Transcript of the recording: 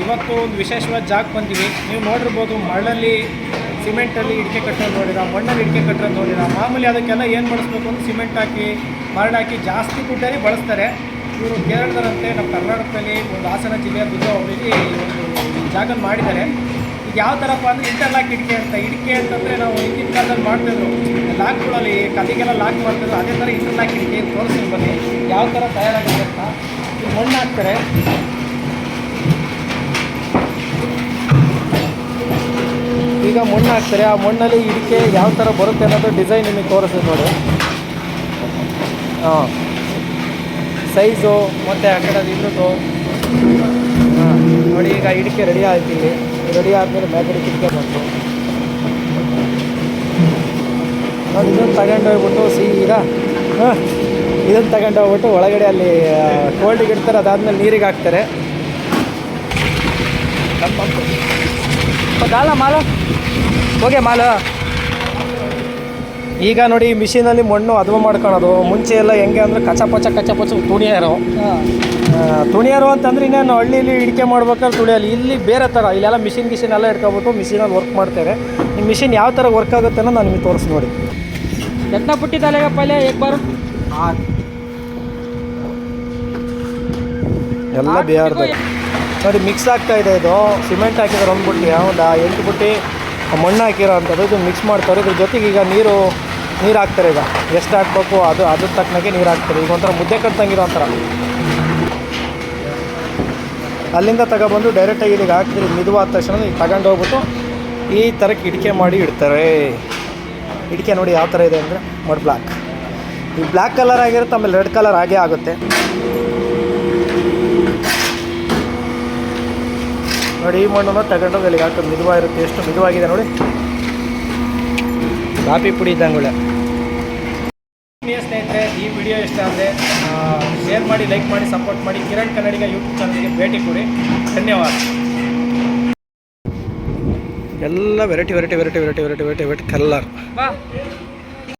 ಇವತ್ತು ಒಂದು ವಿಶೇಷವಾದ ಜಾಗ ಬಂದಿವಿ. ನೀವು ನೋಡಿರ್ಬೋದು, ಮಣ್ಣಲ್ಲಿ ಸಿಮೆಂಟಲ್ಲಿ ಇಡಿಕೆ ಕಟ್ಟೋದು ನೋಡಿರ, ಮಣ್ಣಲ್ಲಿ ಇಡಿಕೆ ಕಟ್ಟೋದು ನೋಡಿರ. ಮಾಮೂಲಿ ಅದಕ್ಕೆಲ್ಲ ಏನು ಬಳಸಬೇಕು ಅಂದ್ರೆ ಸಿಮೆಂಟ್ ಹಾಕಿ ಮರಳು ಹಾಕಿ ಜಾಸ್ತಿ ದುಡ್ಡಲ್ಲಿ ಬಳಸ್ತಾರೆ. ಇವರು ಕೇರಳದರಂತೆ ನಮ್ಮ ಕರ್ನಾಟಕದಲ್ಲಿ ಒಂದು ಹಾಸನ ಜಿಲ್ಲೆಯ ದುರ್ಗ ಹೋಗಿ ಒಂದು ಜಾಗ ಮಾಡಿದ್ದಾರೆ. ಈಗ ಯಾವ ಥರಪ್ಪ ಅಂದರೆ ಇಂಟರ್ಲಾಕ್ ಇಡಿಕೆ ಅಂತ. ಇಡಿಕೆ ಅಂತಂದರೆ ನಾವು ಹಿಂದಿನ ಕಾಲದಲ್ಲಿ ಮಾಡ್ತಿದ್ರು, ಲಾಕ್ಗಳಲ್ಲಿ ಕದಿಗೆಲ್ಲ ಲಾಕ್ ಮಾಡ್ತಿದ್ರು. ಅದೇ ಥರ ಇಂಟರ್ಲಾಕ್ ಇಡಿಕೆ ತೋರಿಸ್ತೀನಿ ಬನ್ನಿ ಯಾವ ಥರ ತಯಾರಾಗುತ್ತೆ ಅಂತ. ಈಗ ಮಣ್ಣು ಹಾಕ್ತಾರೆ. ಈಗ ಮಣ್ಣು ಹಾಕ್ತಾರೆ. ಆ ಮಣ್ಣಲ್ಲಿ ಇಡಿಕೆ ಯಾವ ಥರ ಬರುತ್ತೆ ಅನ್ನೋದು ಡಿಸೈನ್ ನಿಮಗೆ ತೋರಿಸ್ತೀನಿ ನೋಡಿ. ಹಾಂ, ಸೈಜು ಮತ್ತು ಆ ಕಡೆ ಇನ್ನೊಂದು ನೋಡಿ. ಈಗ ಇಡಿಕೆ ರೆಡಿ ಆಗ್ತೀವಿ. ರೆಡಿ ಆದಮೇಲೆ ಮೇಲ್ಗಡೆ ಇಡಿಕೆ ಬಂತು ನೋಡಿ. ಇದನ್ನು ತಗೊಂಡು ಹೋಗ್ಬಿಟ್ಟು ಸೀದಾ ಇದನ್ನು ತಗೊಂಡು ಹೋಗ್ಬಿಟ್ಟು ಒಳಗಡೆ ಅಲ್ಲಿ ಕೋಲ್ಡಿಗೆ ಇಡ್ತಾರೆ. ಅದಾದಮೇಲೆ ನೀರಿಗೆ ಹಾಕ್ತಾರೆ. ಗಾಲ ಮಾಲ ಹೋಗೆ ಮಾಲ. ಈಗ ನೋಡಿ ಮಿಷಿನಲ್ಲಿ ಮಣ್ಣು ಹದವ ಮಾಡ್ಕೊಳೋದು. ಮುಂಚೆ ಎಲ್ಲ ಹೆಂಗೆ ಅಂದರೆ ಕಚಪಚ ತುಣಿಯಾರು ಅಂತಂದ್ರೆ ಇನ್ನೇನು ಹಳ್ಳಿಲಿ ಇಡಿಕೆ ಮಾಡ್ಬೇಕಾದ್ರೆ ತುಳಿಯಲ್ಲಿ. ಇಲ್ಲಿ ಬೇರೆ ಥರ, ಇಲ್ಲೆಲ್ಲ ಮಿಷಿನ್ ಎಲ್ಲ ಇಟ್ಕೊಬಿಟ್ಟು ಮಿಷಿನಲ್ಲಿ ವರ್ಕ್ ಮಾಡ್ತಾರೆ. ಈ ಮಿಷಿನ್ ಯಾವ ಥರ ವರ್ಕ್ ಆಗುತ್ತೆ ಅನ್ನೋ ನಾನು ನಿಮಗೆ ತೋರಿಸಿ ನೋಡಿ. ಎತ್ತ ಪುಟ್ಟಿ ತಲೆಗೆ ಪಲ್ಯ ಏಕ್ ಬಾರು ಎಲ್ಲ ಬೇರ್ದು ನೋಡಿ. ಮಿಕ್ಸ್ ಆಗ್ತಾ ಇದೆ. ಇದು ಸಿಮೆಂಟ್ ಹಾಕಿದ್ದಾರೆ ಒಂದು ಬುಟ್ಟಿ, ಒಂದು 8 ಬುಟ್ಟಿ ಮಣ್ಣು ಹಾಕಿರೋ ಅಂಥದ್ದು. ಇದು ಮಿಕ್ಸ್ ಮಾಡ್ತಾರೆ. ಇದ್ರ ಜೊತೆಗೆ ಈಗ ನೀರು ಹಾಕ್ತಾರೆ. ಈಗ ಎಷ್ಟು ಹಾಕ್ಬೇಕು ಅದ್ರ ತಕ್ಕನಾಗೆ ನೀರು ಹಾಕ್ತಾರೆ. ಈಗ ಒಂಥರ ಮುದ್ದೆ ಕಟ್ತಂಗಿರೋ ಒಂಥರ. ಅಲ್ಲಿಂದ ತಗೊಬಂದು ಡೈರೆಕ್ಟಾಗಿ ಇಲ್ಲಿಗೆ ಹಾಕಿದ್ರೆ ಮಿದುವಾದ ತಕ್ಷಣ ಈಗ ತಗೊಂಡು ಹೋಗ್ಬಿಟ್ಟು ಈ ಥರಕ್ಕೆ ಇಡಿಕೆ ಮಾಡಿ ಇಡ್ತಾರೆ. ಇಡಿಕೆ ನೋಡಿ ಯಾವ ಥರ ಇದೆ ಅಂದರೆ ಮಡ್ ಬ್ಲ್ಯಾಕ್. ಈ ಬ್ಲ್ಯಾಕ್ ಕಲರ್ ಆಗಿರುತ್ತೆ, ಆಮೇಲೆ ರೆಡ್ ಕಲರ್ ಆಗೇ ಆಗುತ್ತೆ ನೋಡಿ. ಈ ಮಣ್ಣನ್ನು ತಗೊಂಡೋಗಿ ಅಲ್ಲಿಗೆ ಹಾಕೋದು ಮಿದುವಾಗಿರುತ್ತೆ. ಎಷ್ಟು ಮಿದುವಾಗಿದೆ ನೋಡಿ, ಕಾಫಿ ಪುಡಿ ಇದ್ದಂಗೆ. ಸ್ನೇಹಿತರೆ, ಈ ವಿಡಿಯೋ ಇಷ್ಟ ಅಂದರೆ ಶೇರ್ ಮಾಡಿ, ಲೈಕ್ ಮಾಡಿ, ಸಪೋರ್ಟ್ ಮಾಡಿ. ಕಿರಣ್ ಕನ್ನಡಿಗ ಯೂಟ್ಯೂಬ್ ಚಾನಲ್ಗೆ ಭೇಟಿ ಕೊಡಿ. ಧನ್ಯವಾದ. ಎಲ್ಲ ವೆರೈಟಿ ಕಲರ್.